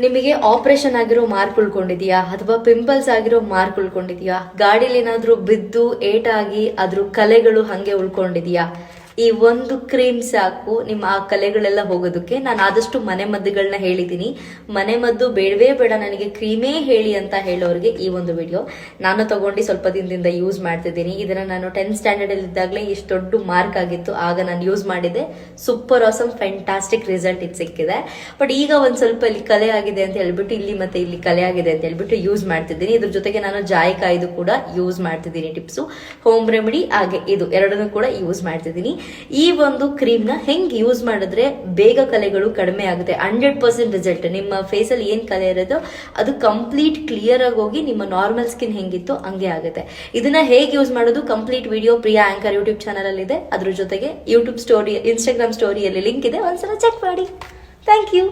ನಿಮಗೆ ಆಪರೇಷನ್ ಆಗಿರೋ ಮಾರ್ಕ್ ಉಳ್ಕೊಂಡಿದ್ಯಾ ಅಥವಾ ಪಿಂಪಲ್ಸ್ ಆಗಿರೋ ಮಾರ್ಕ್ ಉಳ್ಕೊಂಡಿದ್ಯಾ, ಗಾಡಿಲಿ ಏನಾದ್ರೂ ಬಿದ್ದು ಏಟಾಗಿ ಅದ್ರ ಕಲೆಗಳು ಹಂಗೆ ಉಳ್ಕೊಂಡಿದ್ಯಾ, ಈ ಒಂದು ಕ್ರೀಮ್ ಸಾಕು ನಿಮ್ಮ ಆ ಕಲೆಗಳೆಲ್ಲ ಹೋಗೋದಕ್ಕೆ. ನಾನು ಆದಷ್ಟು ಮನೆ ಮದ್ದುಗಳನ್ನ ಹೇಳಿದ್ದೀನಿ. ಮನೆ ಮದ್ದು ಬೇಡವೇ ಬೇಡ, ನನಗೆ ಕ್ರೀಮೇ ಹೇಳಿ ಅಂತ ಹೇಳೋರಿಗೆ ಈ ಒಂದು ವಿಡಿಯೋ. ನಾನು ತಗೊಂಡು ಸ್ವಲ್ಪ ದಿನದಿಂದ ಯೂಸ್ ಮಾಡ್ತಿದ್ದೀನಿ. ಇದನ್ನ ನಾನು 10th ಸ್ಟ್ಯಾಂಡರ್ಡ್ ಅಲ್ಲಿ ಇದ್ದಾಗಲೇ ಇಷ್ಟು ದೊಡ್ಡ ಮಾರ್ಕ್ ಆಗಿತ್ತು, ಆಗ ನಾನು ಯೂಸ್ ಮಾಡಿದ್ದೆ. ಸೂಪರ್ ಆಸಮ್ ಫ್ಯಾಂಟಾಸ್ಟಿಕ್ ರಿಸಲ್ಟ್ ಇದು ಸಿಕ್ಕಿದೆ. ಬಟ್ ಈಗ ಒಂದ್ ಸ್ವಲ್ಪ ಇಲ್ಲಿ ಕಲೆ ಆಗಿದೆ ಅಂತ ಹೇಳ್ಬಿಟ್ಟು ಇಲ್ಲಿ ಮತ್ತೆ ಇಲ್ಲಿ ಕಲೆ ಆಗಿದೆ ಅಂತ ಹೇಳ್ಬಿಟ್ಟು ಯೂಸ್ ಮಾಡ್ತಿದ್ದೀನಿ. ಇದ್ರ ಜೊತೆಗೆ ನಾನು ಜಾಯಿಕಾಯ್ದು ಕೂಡ ಯೂಸ್ ಮಾಡ್ತಿದ್ದೀನಿ. ಟಿಪ್ಸು, ಹೋಮ್ ರೆಮಿಡಿ ಹಾಗೆ ಇದು ಎರಡನ್ನೂ ಕೂಡ ಯೂಸ್ ಮಾಡ್ತಿದ್ದೀನಿ. ಈ ಒಂದು ಕ್ರೀಮ್ ನ ಹೆಂಗ್ ಯೂಸ್ ಮಾಡಿದ್ರೆ ಬೇಗ ಕಲೆಗಳು ಕಡಿಮೆ ಆಗುತ್ತೆ, 100% ರಿಸಲ್ಟ್. ನಿಮ್ಮ ಫೇಸ್ ಅಲ್ಲಿ ಏನ್ ಕಲೆ ಇರೋದು ಅದು ಕಂಪ್ಲೀಟ್ ಕ್ಲಿಯರ್ ಆಗಿ ಹೋಗಿ ನಿಮ್ಮ ನಾರ್ಮಲ್ ಸ್ಕಿನ್ ಹೆಂಗಿತ್ತು ಹಂಗೆ ಆಗುತ್ತೆ. ಇದನ್ನ ಹೇಗೆ ಯೂಸ್ ಮಾಡೋದು complete video Priya anchor YouTube channel ಅಲ್ಲಿ ಇದೆ. ಅದ್ರ ಜೊತೆಗೆ ಯೂಟ್ಯೂಬ್ ಸ್ಟೋರಿ, ಇನ್ಸ್ಟಾಗ್ರಾಮ್ ಸ್ಟೋರಿಯಲ್ಲಿ ಲಿಂಕ್ ಇದೆ, ಒಂದ್ಸಲ ಚೆಕ್ ಮಾಡಿ. Thank you.